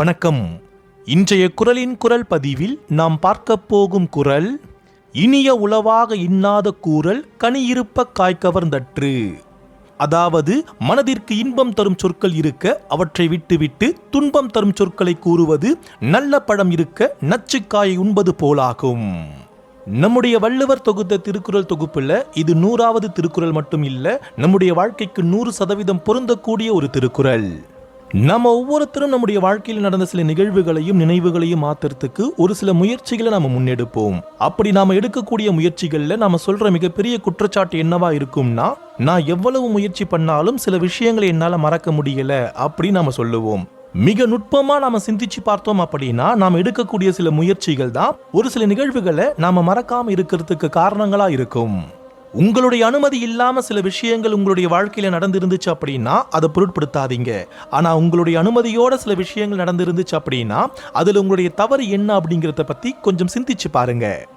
வணக்கம். இன்றைய குறளின் குறள் பதிவில் நாம் பார்க்க போகும் குறள், இனிய உளவாக இன்னாத கூறல் கனியிருப்ப காய்கவர்ந்தற்று. அதாவது, மனதிற்கு இன்பம் தரும் சொற்கள் இருக்க அவற்றை விட்டுவிட்டு துன்பம் தரும் சொற்களை கூறுவது நல்ல பழம் இருக்க நச்சுக்காயை உண்பது போலாகும். நம்முடைய வள்ளுவர் தொகுத்த திருக்குறள் தொகுப்புல இது 100வது திருக்குறள் மட்டும் இல்ல, நம்முடைய வாழ்க்கைக்கு 100% பொருந்தக்கூடிய ஒரு திருக்குறள். நம்ம ஒவ்வொருத்தரும் நம்முடைய வாழ்க்கையில் நடந்த சில நிகழ்வுகளையும் நினைவுகளையும் மாத்துறதுக்கு ஒரு சில முயற்சிகளை நாம முன்னெடுப்போம். அப்படி நாம எடுக்கக்கூடிய முயற்சிகள்ல நாம சொல்ற மிகப்பெரிய குற்றச்சாட்டு என்னவா இருக்கும்னா, நான் எவ்வளவு முயற்சி பண்ணாலும் சில விஷயங்களை என்னால மறக்க முடியல அப்படி நாம சொல்லுவோம். மிக நுட்பமா நாம சிந்திச்சு பார்த்தோம் அப்படின்னா, நாம எடுக்கக்கூடிய சில முயற்சிகள் தான் ஒரு சில நிகழ்வுகளை நாம மறக்காம இருக்கிறதுக்கு காரணங்களா இருக்கும். உங்களுடைய அனுமதி இல்லாம சில விஷயங்கள் உங்களுடைய வாழ்க்கையில நடந்திருந்துச்சு அப்படின்னா அதை பொருட்படுத்தாதீங்க. ஆனா உங்களுடைய அனுமதியோட சில விஷயங்கள் நடந்திருந்துச்சு அப்படின்னா அதுல உங்களுடைய தவறு என்ன அப்படிங்கறத பத்தி கொஞ்சம் சிந்திச்சு பாருங்க.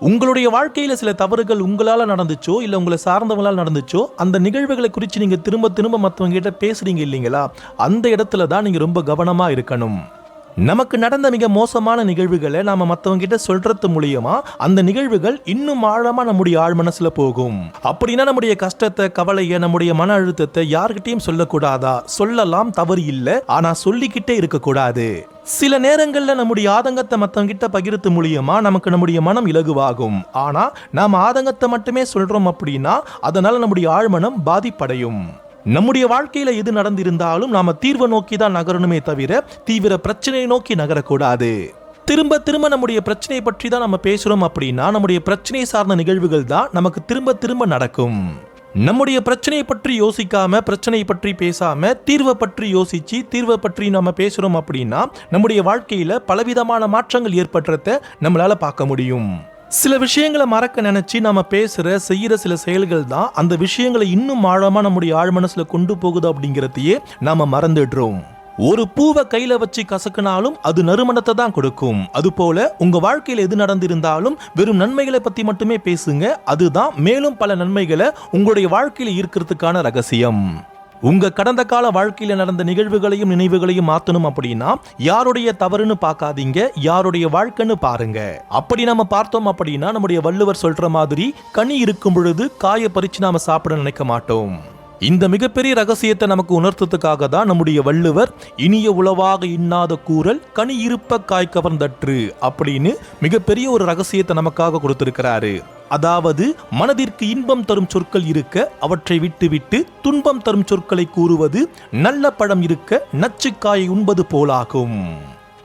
உங்களுடைய வாழ்க்கையில சில தவறுகள் உங்களால நடந்துச்சோ இல்ல உங்களை சார்ந்தவங்களால நடந்துச்சோ, அந்த நிகழ்வுகளை குறித்து நீங்க திரும்ப திரும்ப மற்றவங்க கிட்ட பேசுறீங்க இல்லைங்களா, அந்த இடத்துல தான் நீங்க ரொம்ப கவனமா இருக்கணும். நமக்கு நடந்த மிக மோசமான நிகழ்வுகளை நாம மற்றவங்க கிட்ட சொல்றது மூலியமா அந்த நிகழ்வுகள் இன்னும் ஆழமா நம்முடைய ஆழ் மனசுல போகும். அப்படின்னா நம்முடைய கஷ்டத்தை, கவலையை, நம்முடைய மன அழுத்தத்தை யார்கிட்டையும் சொல்லக்கூடாதா? சொல்லலாம், தவறு இல்லை. ஆனா சொல்லிக்கிட்டே இருக்கக்கூடாது. சில நேரங்கள்ல நம்முடைய ஆதங்கத்தை மற்றவங்க கிட்ட பகிர்த்து மூலியமா நமக்கு நம்முடைய மனம் இலகுவாகும். ஆனா நாம ஆதங்கத்தை மட்டுமே சொல்றோம் அப்படின்னா அதனால நம்முடைய ஆழ்மனம் பாதிப்படையும். நம்முடைய வாழ்க்கையில எது நடந்திருந்தாலும் நாம தீர்வை நோக்கி தான் நகரணுமே தவிர தீவிர பிரச்சனையை நோக்கி நகரக்கூடாது. திரும்ப திரும்ப நம்முடைய பிரச்சனையை பற்றி தான் நம்ம பேசுறோம் அப்படின்னா நம்முடைய பிரச்சனை சார்ந்த நிகழ்வுகள் தான் நமக்கு திரும்ப திரும்ப நடக்கும். நம்முடைய பிரச்சனையை பற்றி யோசிக்காம, பிரச்சனையை பற்றி பேசாம, தீர்வை பற்றி யோசிச்சு தீர்வை பற்றி நாம பேசுறோம் அப்படின்னா நம்முடைய வாழ்க்கையில பலவிதமான மாற்றங்கள் ஏற்படுறத நம்மளால பார்க்க முடியும். சில விஷயங்களை மறக்க நினைச்சு நாம பேசுற செய்யற சில செயல்கள் தான் அந்த விஷயங்களை இன்னும் ஆழமா நம்முடைய ஆழ் மனசுல கொண்டு போகுது அப்படிங்கறதையே நாம மறந்துடுறோம். ஒரு பூவை கையில வச்சு கசக்கினாலும் அது நறுமணத்தை தான் கொடுக்கும். அது போல உங்க வாழ்க்கையில எது நடந்திருந்தாலும் வெறும் நன்மைகளை பத்தி மட்டுமே பேசுங்க. அதுதான் மேலும் பல நன்மைகளை உங்களுடைய வாழ்க்கையில இருக்கிறதுக்கான ரகசியம். உங்க கடந்த கால வாழ்க்கையில நடந்த நிகழ்வுகளையும் நினைவுகளையும் மாத்தணும் அப்படின்னா யாருடைய தவறுன்னு பார்க்காதீங்க, யாருடைய வாழ்க்கைன்னு பாருங்க. அப்படி நம்ம பார்த்தோம் அப்படின்னா நம்முடைய வள்ளுவர் சொல்ற மாதிரி கனி இருக்கும் பொழுது காயை பறிச்சு நாம சாப்பிட நினைக்க மாட்டோம். இந்த மிகப்பெரிய ரகசியத்தை நமக்கு உணர்த்ததுக்காக தான் நம்முடைய வள்ளுவர் இனிய உளவாக இன்னாத கூறல் கனி இருப்ப காய் கவர்ந்தற்று அப்படின்னு மிகப்பெரிய ஒரு ரகசியத்தை நமக்காக கொடுத்திருக்கிறாரு. அதாவது, மனதிற்கு இன்பம் தரும் சொற்கள் இருக்க அவற்றை விட்டுவிட்டு துன்பம் தரும் சொற்களை கூறுவது நல்ல பழம் இருக்க நச்சுக்காயை உண்பது போலாகும்.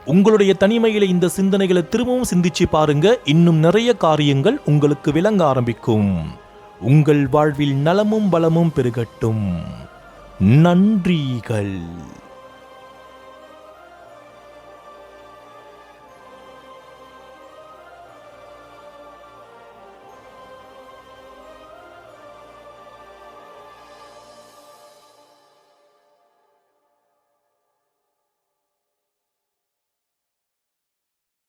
உங்களுடைய தனிமையில இந்த சிந்தனைகளை திரும்பவும் சிந்திச்சு பாருங்க. இன்னும் நிறைய காரியங்கள் உங்களுக்கு விளங்க ஆரம்பிக்கும். உங்கள் வாழ்வில் நலமும் பலமும் பெருகட்டும். நன்றிகள்.